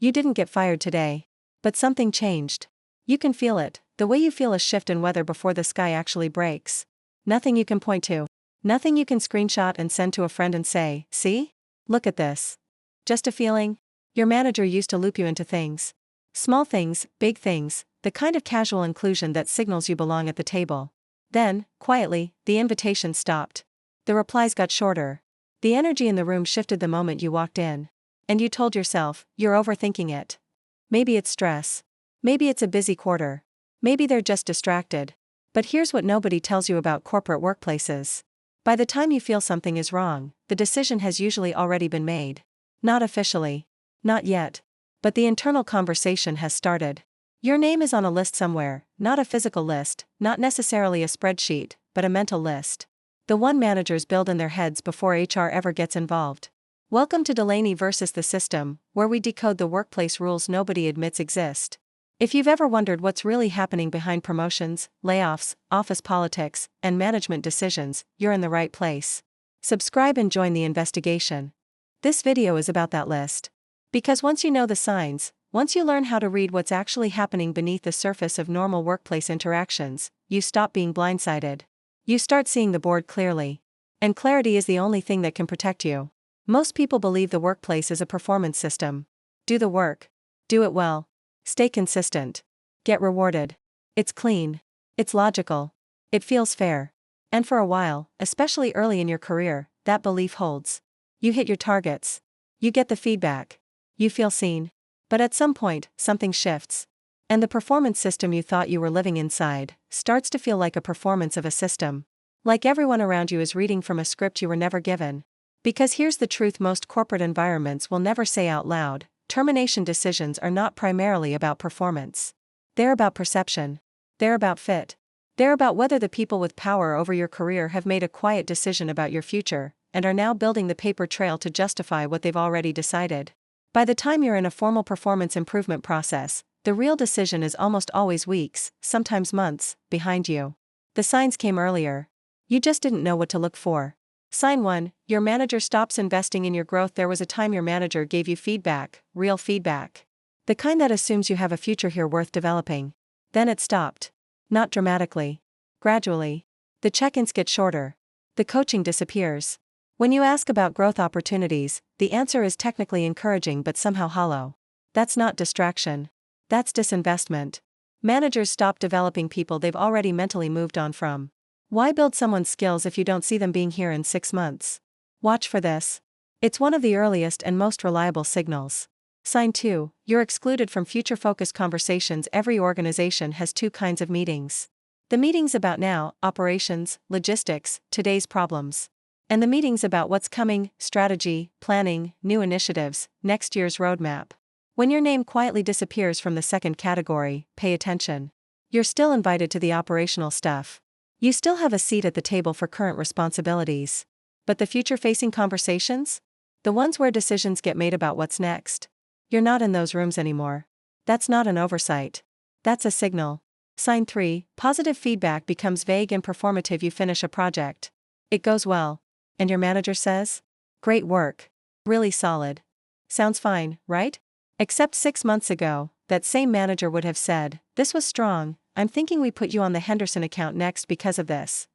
You didn't get fired today. But something changed. You can feel it, the way you feel a shift in weather before the sky actually breaks. Nothing you can point to. Nothing you can screenshot and send to a friend and say, see? Look at this. Just a feeling? Your manager used to loop you into things. Small things, big things, the kind of casual inclusion that signals you belong at the table. Then, quietly, the invitation stopped. The replies got shorter. The energy in the room shifted the moment you walked in. And you told yourself, you're overthinking it. Maybe it's stress. Maybe it's a busy quarter. Maybe they're just distracted. But here's what nobody tells you about corporate workplaces. By the time you feel something is wrong, the decision has usually already been made. Not officially. Not yet. But the internal conversation has started. Your name is on a list somewhere, not a physical list, not necessarily a spreadsheet, but a mental list. The one managers build in their heads before HR ever gets involved. Welcome to Delaney versus the System, where we decode the workplace rules nobody admits exist. If you've ever wondered what's really happening behind promotions, layoffs, office politics, and management decisions, you're in the right place. Subscribe and join the investigation. This video is about that list. Because once you know the signs, once you learn how to read what's actually happening beneath the surface of normal workplace interactions, you stop being blindsided. You start seeing the board clearly. And clarity is the only thing that can protect you. Most people believe the workplace is a performance system. Do the work. Do it well. Stay consistent. Get rewarded. It's clean. It's logical. It feels fair. And for a while, especially early in your career, that belief holds. You hit your targets. You get the feedback. You feel seen. But at some point, something shifts. And the performance system you thought you were living inside starts to feel like a performance of a system. Like everyone around you is reading from a script you were never given. Because here's the truth most corporate environments will never say out loud: termination decisions are not primarily about performance. They're about perception. They're about fit. They're about whether the people with power over your career have made a quiet decision about your future, and are now building the paper trail to justify what they've already decided. By the time you're in a formal performance improvement process, the real decision is almost always weeks, sometimes months, behind you. The signs came earlier. You just didn't know what to look for. Sign 1, your manager stops investing in your growth. There was a time your manager gave you feedback, real feedback. The kind that assumes you have a future here worth developing. Then it stopped. Not dramatically. Gradually. The check-ins get shorter. The coaching disappears. When you ask about growth opportunities, the answer is technically encouraging but somehow hollow. That's not distraction. That's disinvestment. Managers stop developing people they've already mentally moved on from. Why build someone's skills if you don't see them being here in 6 months? Watch for this. It's one of the earliest and most reliable signals. Sign 2, you're excluded from future-focused conversations. Every organization has 2 kinds of meetings. The meetings about now, operations, logistics, today's problems. And the meetings about what's coming, strategy, planning, new initiatives, next year's roadmap. When your name quietly disappears from the second category, pay attention. You're still invited to the operational stuff. You still have a seat at the table for current responsibilities. But the future-facing conversations? The ones where decisions get made about what's next? You're not in those rooms anymore. That's not an oversight. That's a signal. Sign 3, positive feedback becomes vague and performative. You finish a project. It goes well. And your manager says, "Great work. Really solid. Sounds fine, right?" Except 6 months ago, that same manager would have said, "This was strong. I'm thinking we put you on the Henderson account next because of this."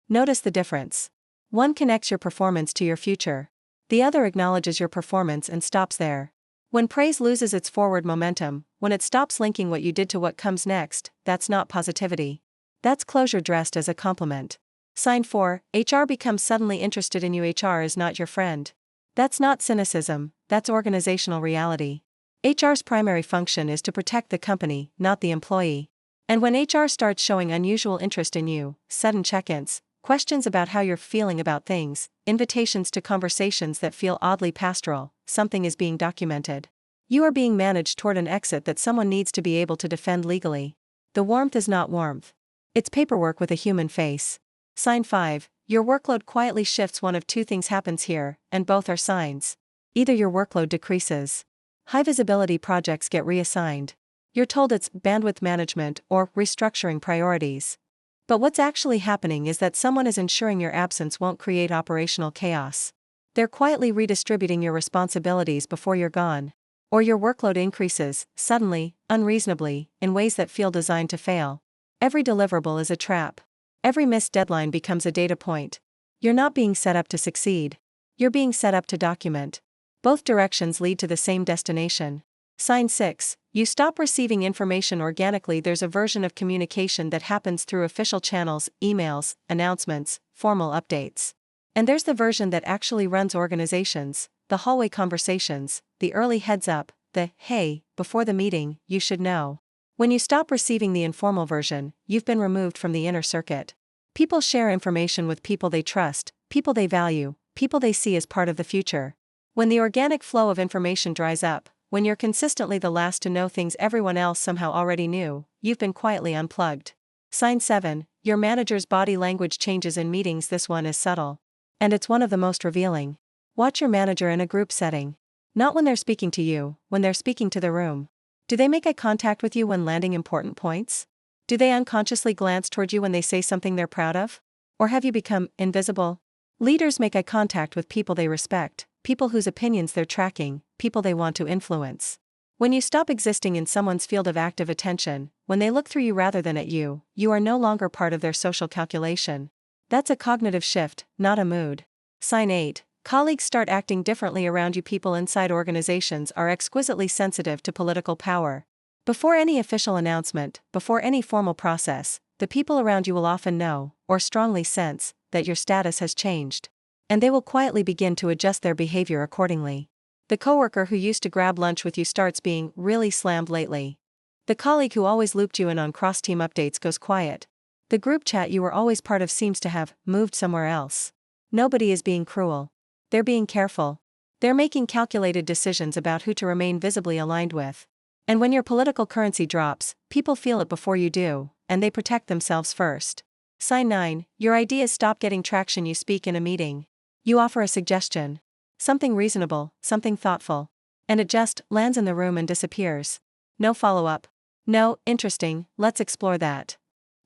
Notice the difference. One connects your performance to your future. The other acknowledges your performance and stops there. When praise loses its forward momentum, when it stops linking what you did to what comes next, that's not positivity. That's closure dressed as a compliment. Sign 4, HR becomes suddenly interested in you. HR is not your friend. That's not cynicism, that's organizational reality. HR's primary function is to protect the company, not the employee. And when HR starts showing unusual interest in you, sudden check-ins, questions about how you're feeling about things, invitations to conversations that feel oddly pastoral, something is being documented. You are being managed toward an exit that someone needs to be able to defend legally. The warmth is not warmth. It's paperwork with a human face. Sign 5, your workload quietly shifts. One of 2 things happens here, and both are signs. Either your workload decreases. High-visibility projects get reassigned. You're told it's bandwidth management or restructuring priorities. But what's actually happening is that someone is ensuring your absence won't create operational chaos. They're quietly redistributing your responsibilities before you're gone. Or your workload increases, suddenly, unreasonably, in ways that feel designed to fail. Every deliverable is a trap. Every missed deadline becomes a data point. You're not being set up to succeed. You're being set up to document. Both directions lead to the same destination. Sign 6. You stop receiving information organically. There's a version of communication that happens through official channels, emails, announcements, formal updates. And there's the version that actually runs organizations, the hallway conversations, the early heads up, the, hey, before the meeting, you should know. When you stop receiving the informal version, you've been removed from the inner circuit. People share information with people they trust, people they value, people they see as part of the future. When the organic flow of information dries up, when you're consistently the last to know things everyone else somehow already knew, you've been quietly unplugged. Sign 7. Your manager's body language changes in meetings. This one is subtle. And it's one of the most revealing. Watch your manager in a group setting. Not when they're speaking to you, when they're speaking to the room. Do they make eye contact with you when landing important points? Do they unconsciously glance toward you when they say something they're proud of? Or have you become invisible? Leaders make eye contact with people they respect, people whose opinions they're tracking, people they want to influence. When you stop existing in someone's field of active attention, when they look through you rather than at you, you are no longer part of their social calculation. That's a cognitive shift, not a mood. Sign 8. Colleagues start acting differently around you. People inside organizations are exquisitely sensitive to political power. Before any official announcement, before any formal process, the people around you will often know, or strongly sense, that your status has changed. And they will quietly begin to adjust their behavior accordingly. The coworker who used to grab lunch with you starts being really slammed lately. The colleague who always looped you in on cross-team updates goes quiet. The group chat you were always part of seems to have moved somewhere else. Nobody is being cruel. They're being careful. They're making calculated decisions about who to remain visibly aligned with. And when your political currency drops, people feel it before you do, and they protect themselves first. Sign 9. Your ideas stop getting traction. You speak in a meeting. You offer a suggestion. Something reasonable, something thoughtful. And it just lands in the room and disappears. No follow-up. No, interesting, let's explore that.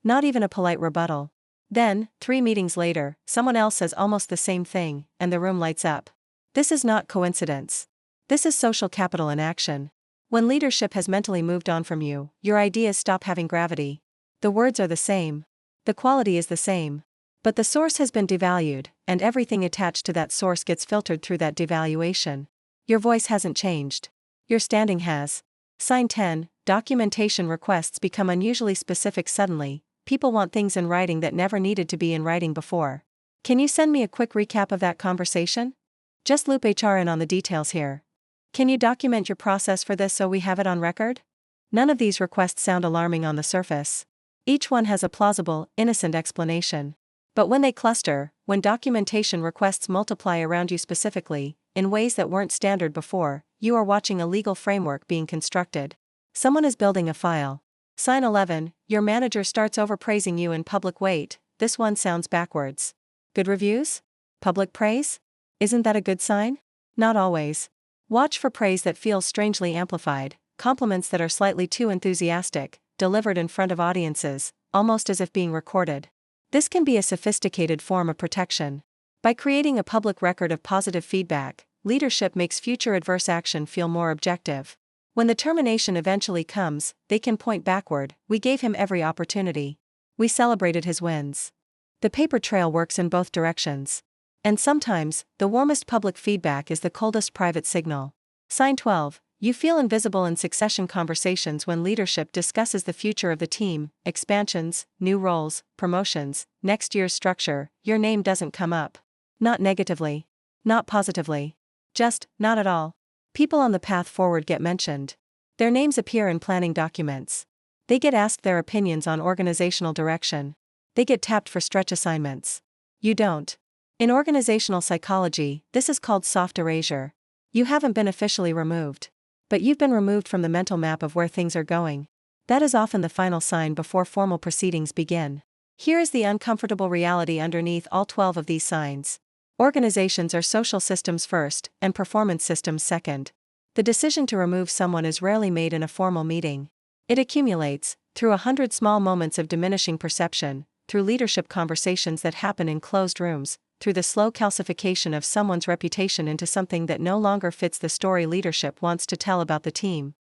Not even a polite rebuttal. Then, 3 meetings later, someone else says almost the same thing, and the room lights up. This is not coincidence. This is social capital in action. When leadership has mentally moved on from you, your ideas stop having gravity. The words are the same. The quality is the same. But the source has been devalued, and everything attached to that source gets filtered through that devaluation. Your voice hasn't changed. Your standing has. Sign 10. Documentation requests become unusually specific suddenly. People want things in writing that never needed to be in writing before. Can you send me a quick recap of that conversation? Just loop HR in on the details here. Can you document your process for this so we have it on record? None of these requests sound alarming on the surface. Each one has a plausible, innocent explanation. But when they cluster, when documentation requests multiply around you specifically, in ways that weren't standard before, you are watching a legal framework being constructed. Someone is building a file. Sign 11. Your manager starts overpraising you in public. Wait, this one sounds backwards. Good reviews? Public praise? Isn't that a good sign? Not always. Watch for praise that feels strangely amplified, compliments that are slightly too enthusiastic, delivered in front of audiences, almost as if being recorded. This can be a sophisticated form of protection. By creating a public record of positive feedback, leadership makes future adverse action feel more objective. When the termination eventually comes, they can point backward. We gave him every opportunity. We celebrated his wins. The paper trail works in both directions. And sometimes, the warmest public feedback is the coldest private signal. Sign 12. You feel invisible in succession conversations when leadership discusses the future of the team, expansions, new roles, promotions, next year's structure. Your name doesn't come up. Not negatively. Not positively. Just, not at all. People on the path forward get mentioned. Their names appear in planning documents. They get asked their opinions on organizational direction. They get tapped for stretch assignments. You don't. In organizational psychology, this is called soft erasure. You haven't been officially removed. But you've been removed from the mental map of where things are going. That is often the final sign before formal proceedings begin. Here is the uncomfortable reality underneath all 12 of these signs. Organizations are social systems first, and performance systems second. The decision to remove someone is rarely made in a formal meeting. It accumulates, through 100 small moments of diminishing perception, through leadership conversations that happen in closed rooms, through the slow calcification of someone's reputation into something that no longer fits the story leadership wants to tell about the team.